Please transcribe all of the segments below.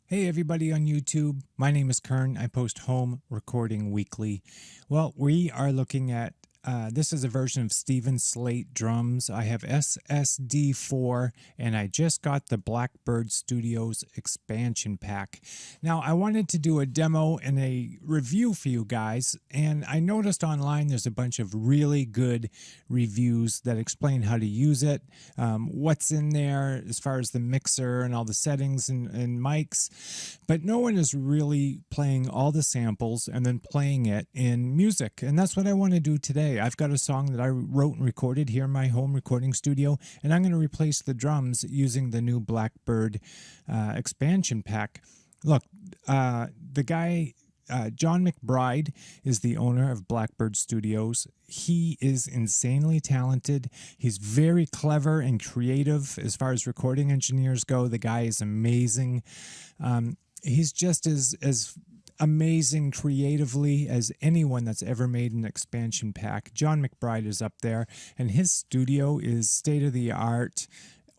Hey everybody on YouTube, my name is Kern. I post home recording weekly. Well, we are looking at, this is a version of Steven Slate drums. I have SSD4 and I just got the Blackbird Studios Expansion Pack. Now I wanted to do a demo and a review for you guys, and I noticed online there's a bunch of really good reviews that explain how to use it, what's in there as far as the mixer and all the settings and mics, but no one is really playing all the samples and then playing it in music, and that's what I want to do today. I've got a song that I wrote and recorded here in my home recording studio, and I'm going to replace the drums using the new Blackbird expansion pack. Look, the guy John McBride is the owner of Blackbird Studios. He is insanely talented. He's very clever and creative as far as recording engineers go. The guy is amazing. He's just as amazing creatively as anyone that's ever made an expansion pack. John McBride is up there, and his studio is state-of-the-art,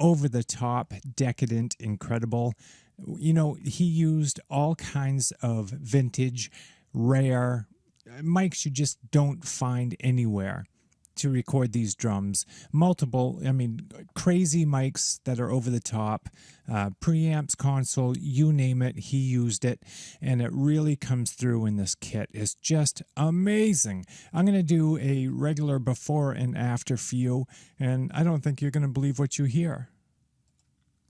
over-the-top, decadent, incredible. You know, he used all kinds of vintage, rare mics you just don't find anywhere to record these drums. Multiple, crazy mics that are over the top, preamps, console, you name it, he used it, and it really comes through in this kit. It's just amazing. I'm going to do a regular before and after for you, and I don't think you're going to believe what you hear.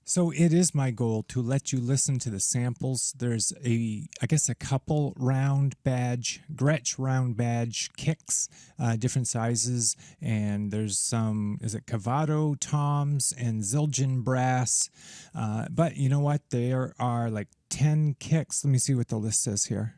So it is my goal to let you listen to the samples. There's a couple round badge, Gretsch round badge kicks, different sizes, and there's some, Cavato toms and Zildjian brass. But you know what? There are like 10 kicks. Let me see what the list says here.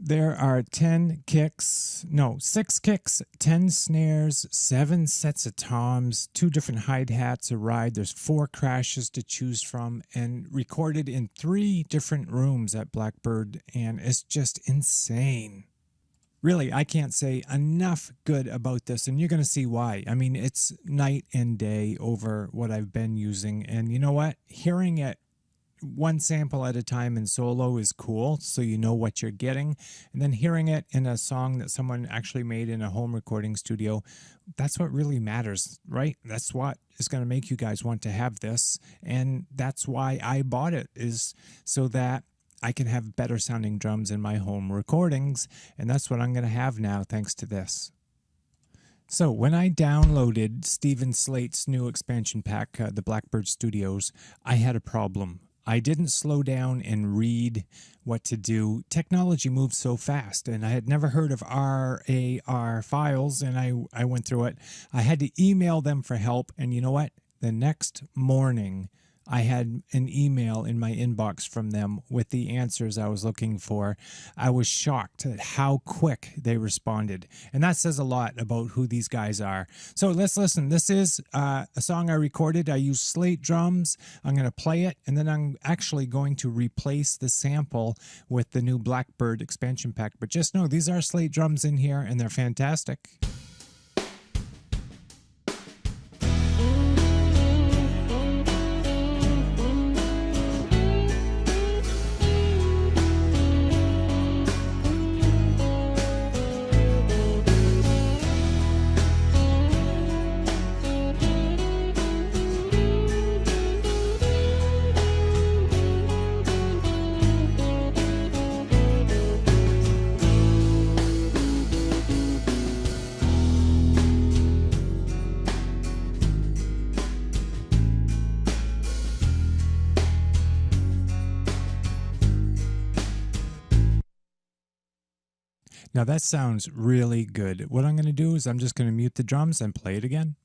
There are 6 kicks, 10 snares, 7 sets of toms, 2 different hi-hats, a ride. There's 4 crashes to choose from, and recorded in 3 different rooms at Blackbird, and it's just insane. Really, I can't say enough good about this, and you're going to see why. I mean, it's night and day over what I've been using, and you know what? Hearing it one sample at a time in solo is cool, so you know what you're getting, and then hearing it in a song that someone actually made in a home recording studio, that's what really matters, right? That's what is going to make you guys want to have this, and that's why I bought it, is so that I can have better sounding drums in my home recordings, and that's what I'm going to have now thanks to this. So when I downloaded Steven Slate's new expansion pack, the Blackbird Studios, I had a problem. I didn't slow down and read what to do. Technology moves so fast, and I had never heard of RAR files, and I went through it. I had to email them for help, and you know what? The next morning, I had an email in my inbox from them with the answers I was looking for. I was shocked at how quick they responded, and that says a lot about who these guys are. So let's listen. This is a song I recorded. I used Slate drums. I'm going to play it, and then I'm actually going to replace the sample with the new Blackbird expansion pack. But just know these are Slate drums in here, and they're fantastic. Now that sounds really good. What I'm going to do is I'm just going to mute the drums and play it again.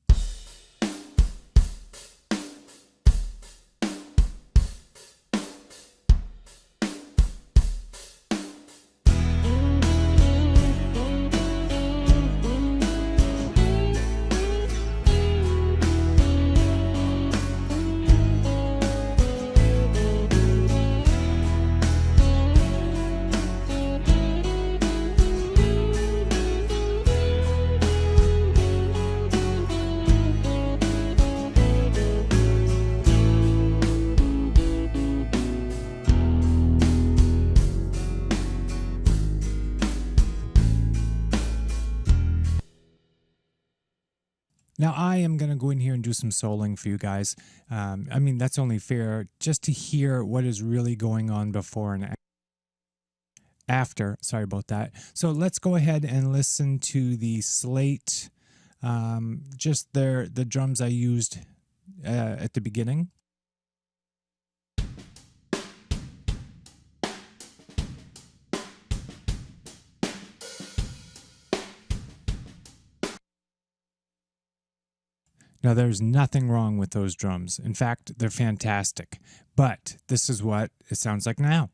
Now I am going to go in here and do some soloing for you guys. I mean, that's only fair just to hear what is really going on before and after. Sorry about that. So let's go ahead and listen to the Slate, just the drums I used at the beginning. Now, there's nothing wrong with those drums. In fact, they're fantastic. But this is what it sounds like now.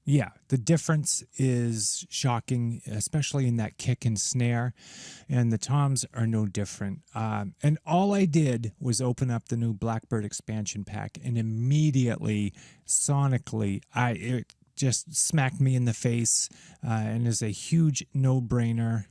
Yeah, the difference is shocking, especially in that kick and snare, and the toms are no different. And all I did was open up the new Blackbird Expansion Pack, and immediately, sonically, it just smacked me in the face, and is a huge no-brainer.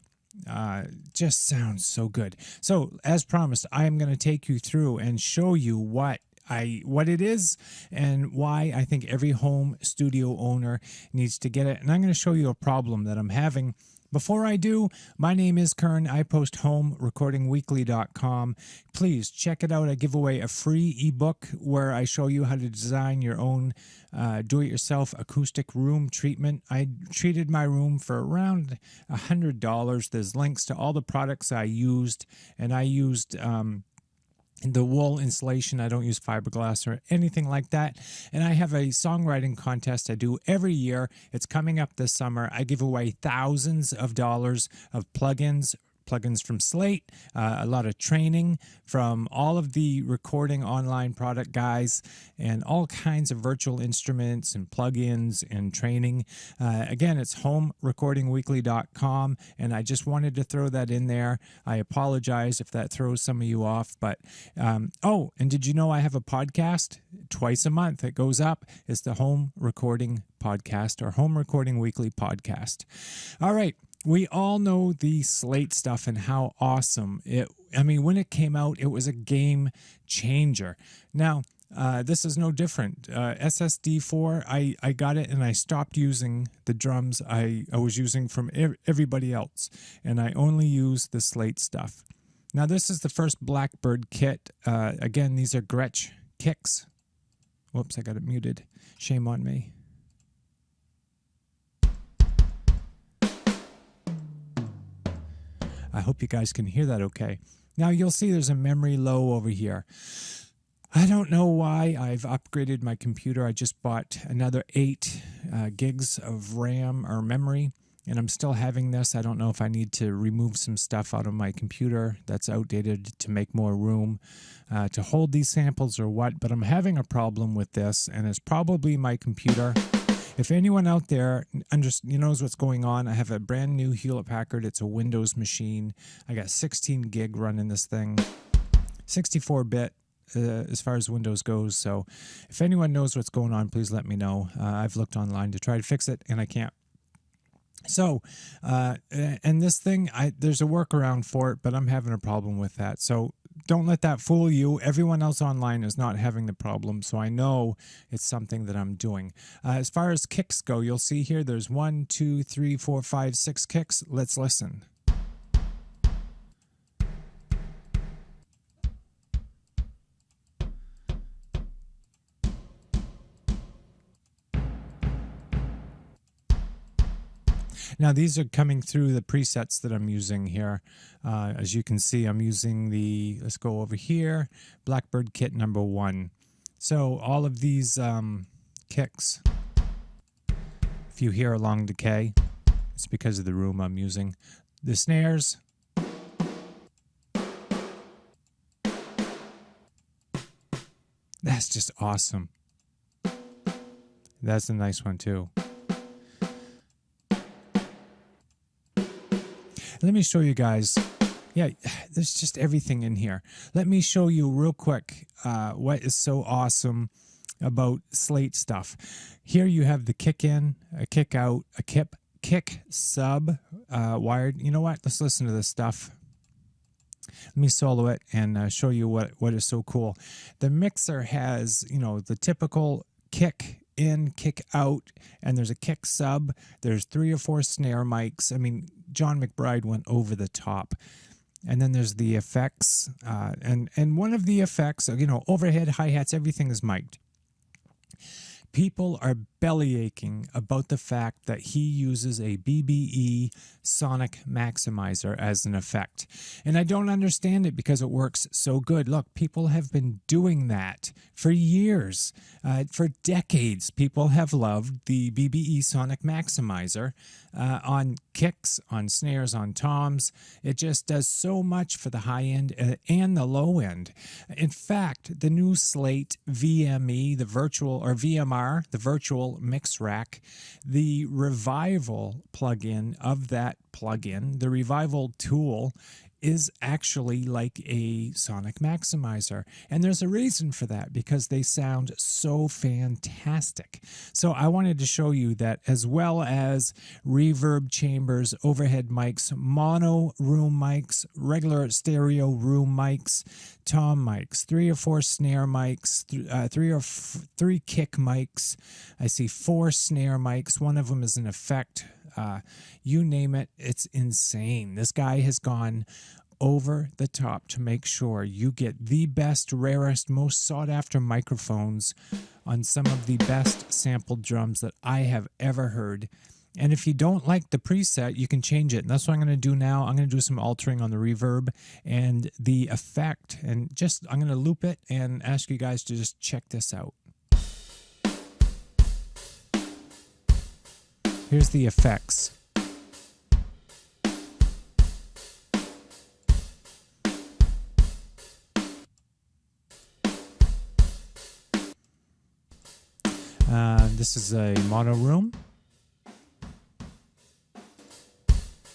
Just sounds so good. So, as promised, I am going to take you through and show you what it is and why I think every home studio owner needs to get it. And I'm going to show you a problem that I'm having. Before I do, my name is Kern. I post homerecordingweekly.com. Please check it out. I give away a free ebook where I show you how to design your own do-it-yourself acoustic room treatment. I treated my room for around $100. There's links to all the products I used, and I used the wool insulation. I don't use fiberglass or anything like that. And I have a songwriting contest I do every year. It's coming up this summer. I give away thousands of dollars of plugins from Slate, a lot of training from all of the recording online product guys, and all kinds of virtual instruments and plugins and training. Again, it's homerecordingweekly.com, and I just wanted to throw that in there. I apologize if that throws some of you off, but and did you know I have a podcast twice a month? It goes up. It's the Home Recording Podcast, or Home Recording Weekly Podcast. All right. We all know the Slate stuff and how awesome when it came out, it was a game changer. Now, this is no different. SSD4, I got it and I stopped using the drums I was using from everybody else, and I only use the Slate stuff. Now, this is the first Blackbird kit. Again, these are Gretsch kicks. Whoops, I got it muted. Shame on me. I hope you guys can hear that okay. Now you'll see there's a memory low over here. I don't know why. I've upgraded my computer. I just bought another 8 gigs of RAM or memory, and I'm still having this. I don't know if I need to remove some stuff out of my computer that's outdated to make more room to hold these samples or what, but I'm having a problem with this, and it's probably my computer. If anyone out there knows what's going on, I have a brand new Hewlett-Packard. It's a Windows machine. I got 16 gig running this thing, 64-bit as far as Windows goes. So if anyone knows what's going on, please let me know. I've looked online to try to fix it, and I can't. So, and this thing, there's a workaround for it, but I'm having a problem with that. So don't let that fool you. Everyone else online is not having the problem, so I know it's something that I'm doing. As far as kicks go, you'll see here there's 1, 2, 3, 4, 5, 6 kicks. Let's listen. Now, these are coming through the presets that I'm using here. As you can see, I'm using let's go over here, Blackbird kit number 1. So all of these kicks, if you hear a long decay, it's because of the room I'm using. The snares, that's just awesome. That's a nice one too. Let me show you guys. Yeah, there's just everything in here. Let me show you real quick what is so awesome about Slate stuff. Here you have the kick in, a kick out, a kick sub wired. You know what? Let's listen to this stuff. Let me solo it and show you what is so cool. The mixer has, the typical kick in, kick out, and there's a kick sub. There's 3 or 4 snare mics. I mean, John McBride went over the top. And then there's the effects, and one of the effects, overhead, hi-hats, everything is mic'd. People are belly aching about the fact that he uses a BBE sonic maximizer as an effect. And I don't understand it because it works so good. Look, people have been doing that for years. For decades, people have loved the BBE sonic maximizer on kicks, on snares, on toms. It just does so much for the high end and the low end. In fact, the new Slate VME, the virtual, or VMR, the virtual mix rack, the Revival plugin of that plugin, the Revival tool, is actually like a sonic maximizer. And there's a reason for that, because they sound so fantastic. So I wanted to show you that, as well as reverb chambers, overhead mics, mono room mics, regular stereo room mics, tom mics, 3 or 4 snare mics, 3 kick mics. I see 4 snare mics. One of them is an effect. You name it, it's insane. This guy has gone over the top to make sure you get the best, rarest, most sought after microphones on some of the best sampled drums that I have ever heard. And if you don't like the preset, you can change it. And that's what I'm going to do now. I'm going to do some altering on the reverb and the effect. And I'm going to loop it and ask you guys to just check this out. Here's the effects. This is a mono room.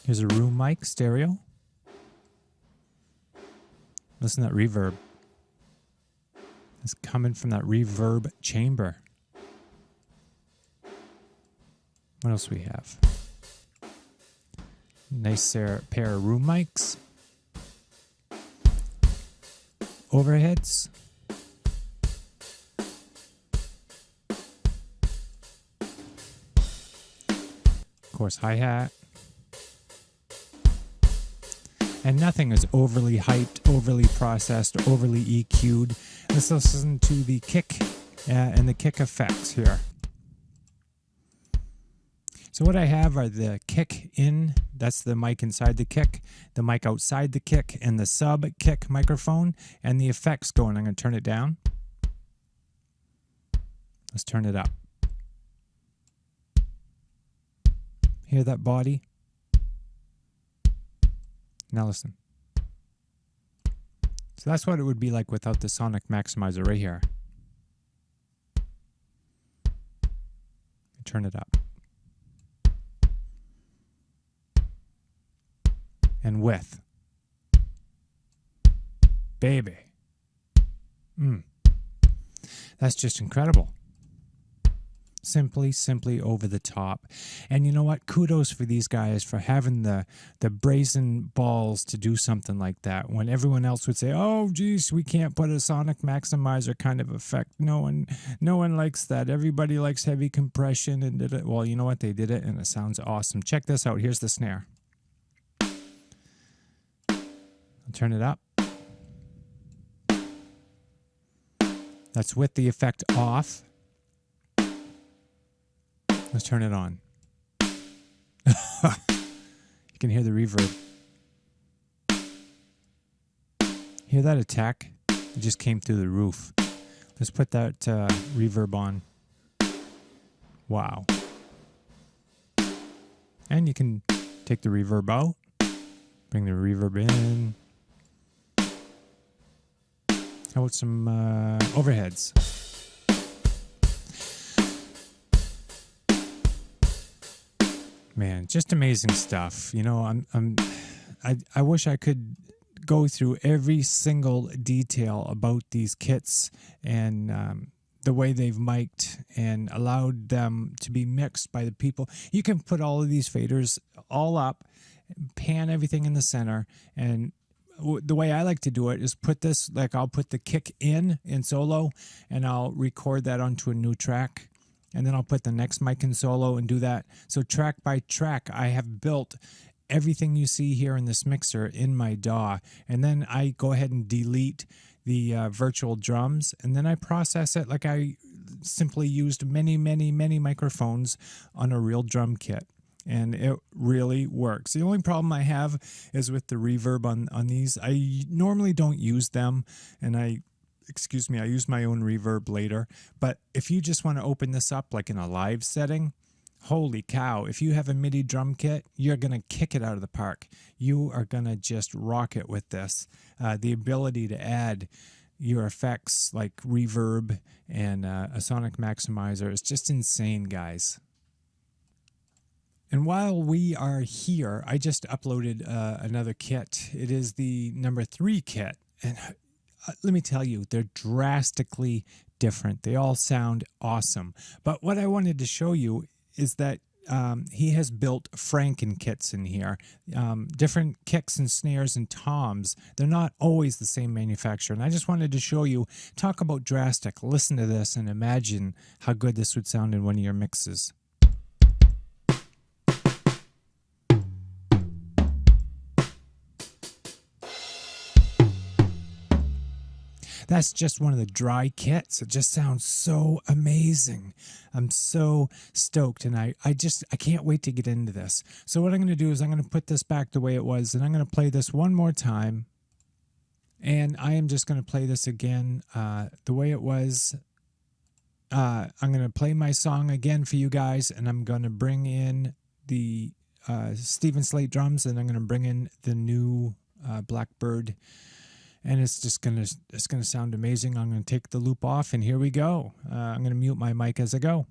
Here's a room mic, stereo. Listen to that reverb. It's coming from that reverb chamber. What else do we have? Nice pair of room mics. Overheads. Of course, hi-hat. And nothing is overly hyped, overly processed, overly EQ'd. Let's listen to the kick and the kick effects here. So what I have are the kick in, that's the mic inside the kick, the mic outside the kick, and the sub kick microphone, and the effects going. I'm going to turn it down. Let's turn it up. Hear that body? Now listen. So that's what it would be like without the sonic maximizer right here. Turn it up. And width. Baby. That's just incredible. Simply over the top. And you know what? Kudos for these guys for having the brazen balls to do something like that, when everyone else would say, oh geez, we can't put a sonic maximizer kind of effect. No one likes that. Everybody likes heavy compression, and did it. Well, you know what? They did it and it sounds awesome. Check this out. Here's the snare. I'll turn it up. That's with the effect off. Let's turn it on. You can hear the reverb. Hear that attack? It just came through the roof. Let's put that reverb on. Wow. And you can take the reverb out, bring the reverb in. How about some overheads? Man, just amazing stuff. You know, I wish I could go through every single detail about these kits and the way they've mic'd and allowed them to be mixed by the people. You can put all of these faders all up, pan everything in the center, and the way I like to do it is put this, like I'll put the kick in solo, and I'll record that onto a new track. And then I'll put the next mic in solo and do that. So track by track, I have built everything you see here in this mixer in my DAW. And then I go ahead and delete the virtual drums. And then I process it like I simply used many microphones on a real drum kit. And it really works. The only problem I have is with the reverb on these. I normally don't use them, and I use my own reverb later. But if you just want to open this up like in a live setting, holy cow, if you have a MIDI drum kit, you're going to kick it out of the park. You are going to just rock it with this. The ability to add your effects like reverb and a sonic maximizer is just insane, guys. And while we are here, I just uploaded another kit. It is the number 3 kit. And let me tell you, they're drastically different. They all sound awesome. But what I wanted to show you is that he has built Frankenkits in here. Different kicks and snares and toms. They're not always the same manufacturer. And I just wanted to show you, talk about drastic. Listen to this and imagine how good this would sound in one of your mixes. That's just one of the dry kits. It just sounds so amazing. I'm so stoked, and I can't wait to get into this. So what I'm going to do is I'm going to put this back the way it was, and I'm going to play this one more time. And I am just going to play this again the way it was. I'm going to play my song again for you guys, and I'm going to bring in the Stephen Slate drums, and I'm going to bring in the new Blackbird. And it's gonna sound amazing. I'm gonna take the loop off, and here we go. I'm gonna mute my mic as I go.